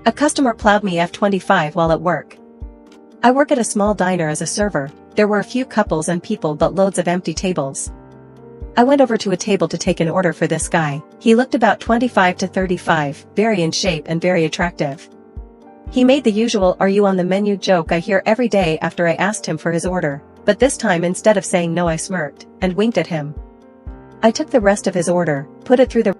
A customer plowed me F25 while at work. I work at a small diner as a server. There were a few couples and people but loads of empty tables. I went over to a table to take an order for this guy. He looked about 25 to 35, very in shape and very attractive. He made the usual "are you on the menu" joke I hear every day after I asked him for his order, but this time instead of saying no I smirked and winked at him. I took the rest of his order, put it through the